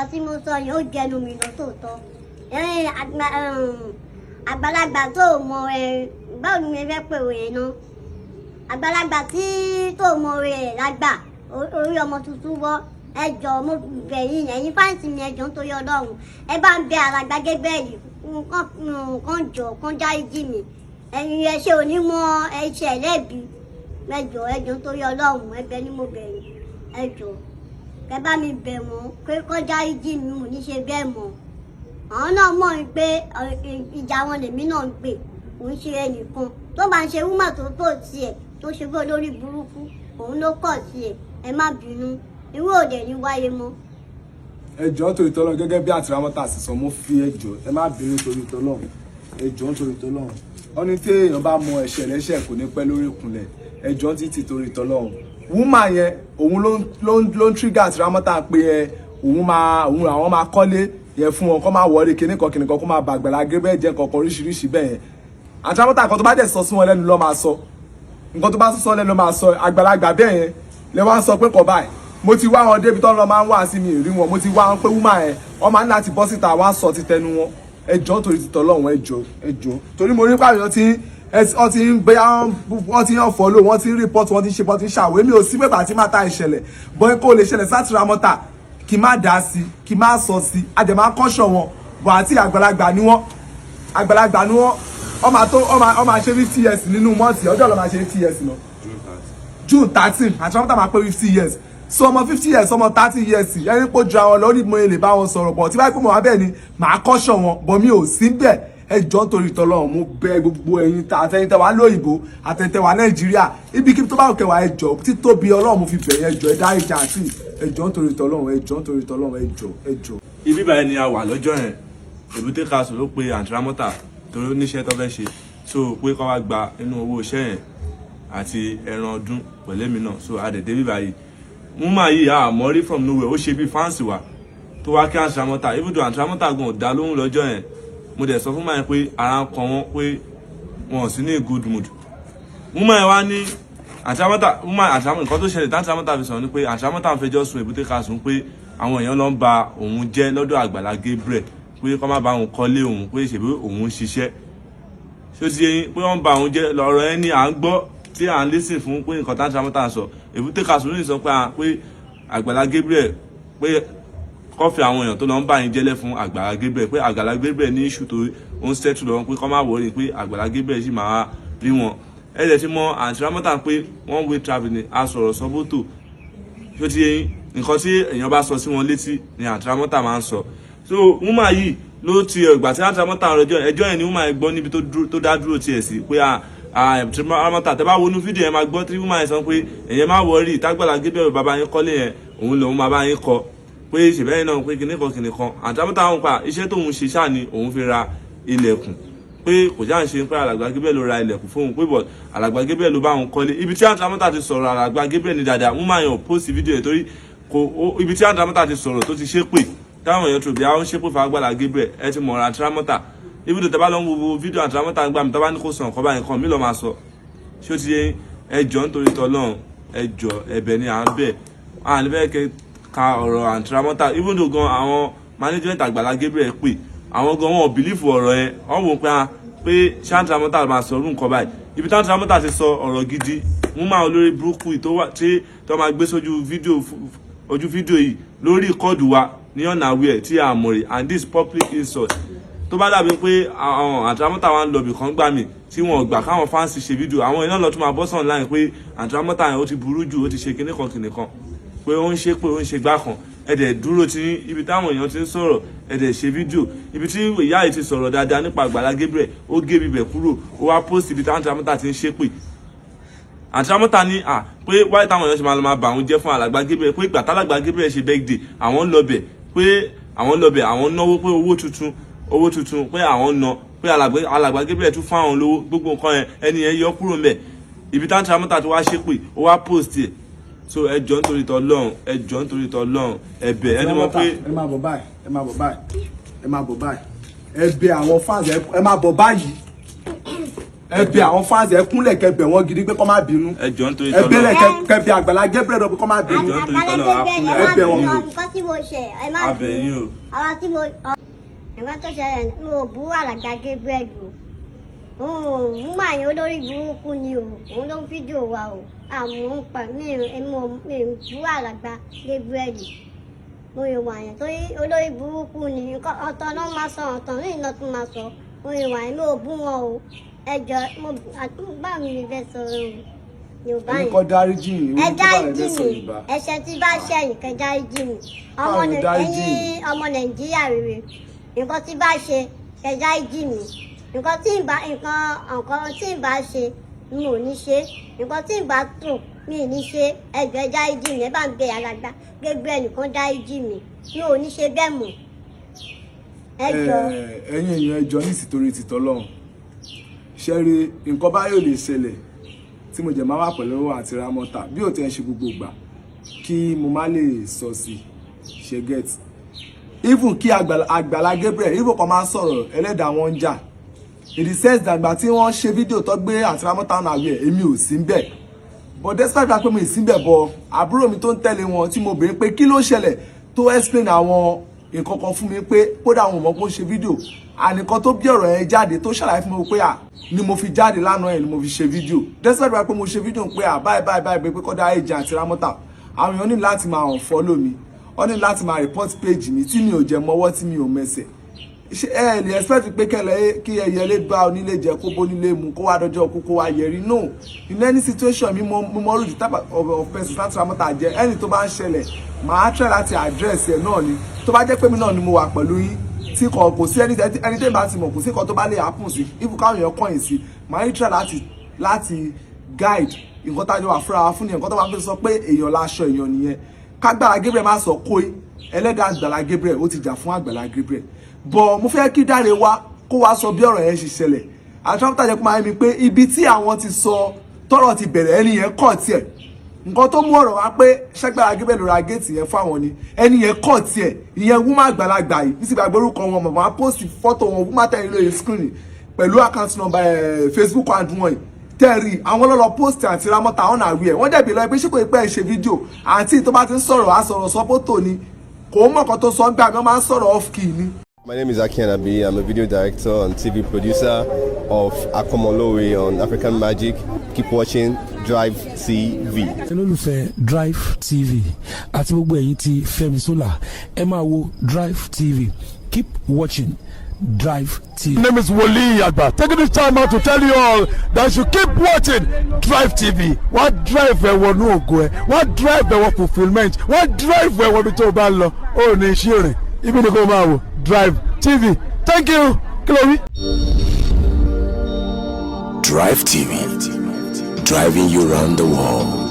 Tí mo sọ yóò jẹnu mi lọ tòótọ́. Àgbàlagbà tó mọ báwo ni mo fẹ́ pè òye náà. Àgbàlagbà tí tó mọ lágbà orí ọmọ tuntun wọ́ ẹjọ́ mo bẹ̀ yín ẹ̀yin fáǹsì mi ẹjọ́ nítorí Ọlọ́run ẹ bá ń bẹ Alàgbà Gabriel kàn jọ kàn dáríjì mi ẹ̀yin ẹ ṣe onímọ̀ ẹ̀ṣẹ̀ lẹ́bi ẹjọ́ nítorí Ọlọ́run ẹ̀bẹ̀ ni mo bẹ̀ yín ẹjọ́ kẹ bá mi bẹ̀ wọ́n pé kọ́ dáríjì mi mo ní ṣe bẹ́ẹ̀ mọ́ àwọn náà mọ̀ pé ìjà wọn lèmi náà ń gbè òun ṣe ẹnìkan tó bá ń ṣe wúmọ̀ tó tó tiẹ̀ tó ṣe bó lórí burúkú òun ló kọ̀ tiẹ̀ ẹ má bínú irú òde ní wáyé mọ́. ẹjọ́ torí tọ́lọ́ gẹ́gẹ́ bí Aunty Ramota sì sọ mo fi ẹjọ́ ẹ má bínú torí tọ́lọ́ ẹjọ́ torí tọ́lọ́ wọn ní tí èèyàn bá mọ ẹ̀ṣẹ̀ lẹ́ṣẹ̀ kò ní pẹ́ lórí ìkúnlẹ̀ ẹjọ́ títí torí tọ́lọ́ wúmà yẹn òun ló ń trigger Aunty Ramota pé òun àwọn máa kọ́lé yẹn fún wọn kó máa wọrí kíníkan kó máa bà Agbala Gabriel jẹ́ kankan oríṣiríṣi bẹ́ẹ̀ yẹn Aunty Ramota nǹkan tó bá dẹ̀ sọ sí wọn lẹ́nu ló máa sọ nǹkan tó bá sọ lẹ́nu ló máa sọ àgbàlagbà bẹ́ẹ̀ yẹn lè wá ń sọ pé kò báyìí mo ti wá wọn débi tó ń lọ máa ń wá sí mi rí wọn mo ti wá wọn pé wúmà yẹn wọn máa ń láti bọ́ síta wá sọ ti tẹnu wọn ẹjọ́ torí ti tọ́lọ́run ẹjọ́ torí mo rí pàrọ̀ wọ́n ti ń gbé wọ́n ti ń follow wọ́n ti ń report wọ́n ti ń ṣe wọ́n ti ń ṣàwé mi ò sí pé bàtí máa ta ìṣẹ̀lẹ̀ bọ́ kó lè ṣẹlẹ̀ sí Aunty Ramota kí má dá sí kí má sọ sí àjẹmọ́ kọ́ṣọ̀ wọn bọ̀ àti àgbàlagbà ni wọ́n ọ máa ṣe 50 years nínú mọ́ọ̀tì ọjọ́ ló máa ṣe 50 years náà June 13 Aunty Ramota máa pé 50 years so ọmọ 50 years ọmọ 30 years ẹni pò ju àwọn lọ ní mo lè bá wọn sọ̀rọ̀ bọ̀ tí báyìí pé mo wá bẹ́ẹ̀ ni màá kọ́ṣọ̀ wọn bọ̀ mi ò sí bẹ́ẹ̀ ẹjọ́ torí tọ́lọ́run mo bẹ̀ gbogbo ẹ̀yin àtẹ̀yìntẹ̀ wa lóyìnbó àtẹ̀yìntẹ̀ wa Nàìjíríà ibikíbi tó bá òkè wa ẹjọ́ títóbi Ọlọ́run mo fi bẹ̀ yẹn ẹjọ́ ẹ̀dá ìjà àti ẹjọ́ torí tọ́lọ́run ẹjọ́. Ibi báyìí ni a wà lọ́jọ́ yẹn Èbúté Council ló pe Aunty Ramota torí oníṣẹ́ tó fẹ́ ṣe so pé kó wá gba inú owó iṣẹ́ yẹn àti ẹran ọdún pẹ̀lẹ́mi náà so àdẹ̀dẹ̀ bí báyìí mú máa yí àmọ́rí from nowhere ó ṣe bí fáǹsì wa tó wá kí Aunty Ramota even though Aunty Ramota gan ò dá lóhùn lọ́jọ́ yẹn mo dẹ̀ sọ fún máa pé ara ń kọ wọn pé wọn ò sí ní good mood mú máa wá ní Aunty Ramota nǹkan tó ṣẹlẹ̀ tí Aunty Ramota fi sọ̀rọ̀ ni pé Aunty Ramota ń fẹjọ́ sùn Èbúté Council pé àwọn èèyàn lọ ń ba òun jẹ́ lọ́dọ̀ Agbala Gabriel pé kọ́ má ba òun kọ́lé òun pé ṣèbí òun ń ṣiṣẹ́ ṣé ó ti yẹ yín pé wọ́n ń ba òun jẹ́ lọ́rọ̀ ẹni à ń gbọ́ tí à ń listen fún pé nǹkan tí Aunty Ramota sọ Èbúté Council ló ń sọ pé Agbala Gabriel pé kọfí àwọn èèyàn tó lọ ń bá yín jẹ́lẹ̀ fún Agbala Gabriel pé Agbala Gabriel ní issue tó ń settle lọ́wọ́ pé kọ́ máa wọrí pé Agbala Gabriel sì máa rí wọn ẹ̀jẹ̀ tí mọ Aunty Ramota pé one way travelling asọ̀rọ̀ sọ́bótò ṣó ti yẹn nǹkan tí èèyàn bá sọ sí wọn létí ni Aunty Ramota máa ń sọ so wúmà yìí ló ti ìgbà tí Aunty Ramota ẹjọ́ yẹn ni wúmà yẹn gbọ́ níbi tó dá dúró tiẹ̀ sí pé Aunty Ramota tẹ́ bá wọnú fídíò yẹn máa gbọ́ tí wúmà yẹn sọ pé èèyàn máa wọrí tágbàlá Gabriel bàbá yín kọ́lé yẹn òun lòun máa bá yín kọ́ pé ṣèbẹ́yìn náà pé kìnìkan Aunty Ramota àwọn pa iṣẹ́ tóun ṣe ṣáà ni òun fi ra ilẹ̀kùn pé kò já ń ṣe pé Alàgbà Gabriel ló ra ilẹ̀kùn fóun pé bọ̀ Alàgbà Gabriel ló bá òun kọ́lé ibi tí Aunty Ramota ti sọ̀rọ̀ Alàgbà Gabriel ní dáadáa wọ́n máa yàn post fídíò ẹ̀ torí ibi tí Aunty Ramota ti sọ̀rọ̀ tó ti ṣépè táwọn èèyàn tó bí àwọn ṣépè fún Agbala Gabriel ẹ ti mọ̀ Aunty Ramota ibi tó tẹ́bá lọ ń wo fídíò Aunty Ramota ń gbà mí tọ́bá ní kò sàn kọ́ báyìí kan mí lọ́ máa sọ ṣé ó ti yẹ ẹjọ́ nítorí tọ́lọ́run ẹjọ́ ẹ̀bẹ̀ ni à ń bẹ̀ à ń bẹ́ẹ̀ kẹ́ ka ọ̀rọ̀ Aunty Ramota even though gan àwọn management Agbala Gabriel pé àwọn gan wọn believe ọ̀rọ̀ yẹn wọ́n wò pé ṣé Aunty Ramota máa sọ orú nǹkan báyìí ibi tí Aunty Ramota ti sọ ọ̀rọ̀ gidi wọ́n máa olórí burúkú tí tó máa gbé sójú fídíò yìí lórí ìkọ́dù wa ní ọ̀nà àwẹ̀ tí a mọ̀ rí and this public insult tó bá dàbí pé àwọn Aunty Ramota wa ń lọ bìkan gbà mí tí wọn gbà káwọn fáǹsì ṣe fídíò àwọn iná lọ tún máa bọ́ sàn láì pé Aunty Ramota yẹn ó ti burú jù ó ti ṣe kìnìkan pé ó ń ṣe pé ó ń ṣe gbá kan ẹ̀dẹ̀ dúró tí ibi táwọn èèyàn ti ń sọ̀rọ̀ ẹ̀dẹ̀ ṣe fídíò ibi tí ìyá yìí ti sọ̀rọ̀ dáadáa nípa Agbala Gabriel ó gé bibẹ̀ kúrò ó wá post ibi tí Aunty Ramota ti ń ṣe pé Aunty Ramota ní pé wáyé táwọn èèyàn ṣe máa bà òun jẹ́ fún Alàgbà Gabriel pé ìgbà t'Alàgbà Gabriel ṣe birthday àwọn lọbẹ̀ àwọn náwó pé owó tuntun pé àwọn ná pé Alàgbà Gabriel tún fún àwọn lówó gbogbo nǹkan yẹn ẹni yẹn yọ kúrò ńbẹ̀ ibi tí Aunty Ramota ti wá ṣe pé ó wá post ẹ̀ so ẹjọ́ nítorí tọ́lọ́run ẹ̀bẹ̀ ẹni mọ̀ pé ẹ máa bọ̀ báyìí ẹ̀bẹ̀ àwọn fans ẹ máa bọ̀ báyìí ẹ bẹ̀ àwọn fans ẹ kúnlẹ̀ kẹ́ bẹ̀ wọ́n gidi pé kó má bínú. ẹ jọ̀ọ́ nítorí ẹ tọ́lọ́. bẹ̀rẹ̀ kẹ́ bẹ̀ Agbala Gabriel lọ pé kó má bínú. Agbala Gabriel ẹ bẹ̀ wọ́n nǹkan tí mo ṣe ẹ má abẹ́yìn o. ara tí mo nǹkan tó ṣẹlẹ̀ mo bú Agbala Gabriel o mo máa yan olórí burúkú ni o òun ló ń fídíò wa o àmọ́ ń pa mi bú Agbala Gabriel mo yẹ wà yẹn torí olórí burúkú ni nǹkan ọ̀tọ̀ náà máa sọ ọ̀tọ̀ ní iná tó máa sọ mo yẹ wà yẹn mo bú wọn o ẹjọ́ mo bá mi fẹ́ sọ̀rọ̀ Yorùbá yẹn. ẹnìkan dáríjì mi ẹ dáríjì mi ẹ̀ṣẹ̀ tí bá ṣẹ̀yìn kẹ́ dáríjì mi ẹ̀yin ọmọ Nàìjíríà rere nǹkan tí bá ṣe kẹ́ dáríjì mi nǹkan tí ń bá ṣe mi ò ní ṣe nǹkan tí ń bá tò mi ò ní ṣe ẹjọ́ ẹ dáríjì mi ẹ bá ń gbé Agbala Gabriel nìkan dáríjì mi ò ní ṣe bẹ́ẹ̀ mọ́ ẹjọ́. ẹ̀yin èèyàn ẹjọ́ ní ìsìtorí tìtọ́lọ́run ṣẹ́rí nǹkan báyọ̀ lè ṣẹlẹ̀ tí mo jẹ̀ máa wà pẹ̀lú Aunty Ramota bí ò tẹ́ ń ṣe gbogbo ìgbà kí mo má lè sọ sí ṣe get even kí Agbala Gabriel even kan máa sọ̀rọ̀ ẹlẹ́dàá wọn ń jà in the sense dàgbà tí wọ́n ṣe fídíò tó gbé Aunty Ramota náà wẹ̀ èmi ò sí bẹ́ẹ̀ but despite that pé mi ì sí bẹ́ẹ̀ bọ àbúrò mi tó ń tẹ̀lé wọn tí mo béèrè pé kí ló ṣẹlẹ̀ tó explain àwọn nǹkan kan fún mi pé kódà àwọn ọmọ kó ṣe fídíò ànìkan tó bí ọ̀rọ̀ yẹn jáde tó ṣàlàyé fún mi pé ni mo fi jáde lánàá yẹn ni mo fi ṣe fídíò despite that pé mo ṣe fídíò pé báyìí pé kódà èjì Aunty Ramota àwọn èèyàn ní láti máa unfollow mi wọ́n ní láti máa report page mi tí mi ò jẹ mọ́wọ́ tí mi ò mẹsẹ̀ ṣe ẹ lè expect pé kí ẹyẹlé bá onílé jẹ kó bónílé mu kó wá dọjọ́ kó wá yẹrí no in any situation mi mo rí the type of person Aunty Ramota jẹ ẹni tó bá ń ṣẹlẹ̀ màá try láti address ẹ náà ni tó bá jẹ́ pé mi náà ni mo wà pẹ̀lú yín tí kò sí ẹni tẹ́ bá ti mọ̀ kò sí kan tó bá lè happen sí if káwọn èèyàn kọ̀yìn sí màá rí try láti guide nǹkan tájọ wà fúnra wa fún ni nǹkan tó bá fẹ́ sọ pé èèyàn láṣọ èèyàn nìyẹn k'Agbala Gabriel má sọ kói ẹlẹ́dàá Agbala Gabriel ó ti jà fún Agbala Gabriel bọ̀ mo fẹ́ kí Dáre wá kó wá sọ bí ọ̀rọ̀ yẹn ṣe ṣẹlẹ̀ Aunty Ramota jẹ́ kó máa ń mi pé ibi tí àwọn ti sọ tọ́rọ̀ ti bẹ̀rẹ̀ ẹni yẹn kọ̀ tiẹ̀ nǹkan tó mú ọ̀rọ̀ wá pé Agbala Gabriel ló ra géètì yẹn fáwọn ni ẹni yẹn kọ̀ tiẹ̀ ìyẹn woman àgbàlagbà yìí ní sì gbàgbé orúkọ wọn màmá post fọ́tò wọn woman tẹ̀lé lóye screen pẹ̀lú account number Facebook and wọn tẹ̀rí àwọn lọ́lọ́ post Aunty Ramota ọ̀nà àwí ẹ̀ wọ́n dẹ̀bi lọ pé ṣé kò pẹ́ ṣe fídíò àǹtí tó bá ti ń sọ̀rọ̀ àsọ̀rọ̀ sọ́pọ́tò ni kò mọ̀ kan tó sọ ń gbà mí wọ́n máa ń sọ̀rọ̀ off key ni. My name is Aki Anabi. I'm a video director and TV producer of Akomolowe on African Magic. Keep watching Drivetv. olólùfẹ́ Drivetv àti gbogbo ẹ̀yin tí Fẹ́mi Sola ẹ máa wo Drivetv. Keep watching Drivetv. My name is Wole Agba. Taking this time out to tell you all that you keep watching Drivetv. What drive ẹ̀wọ̀ ní ògo ẹ̀? What drive ẹ̀wọ̀ fulfilment? What drive ẹ̀wọ̀ bí tó bá lọ? Ó ní iṣẹ́ rẹ̀. Ibi ni kò máa wò Drivetv. Thank you. Chloe. Drivetv, driving you around the world.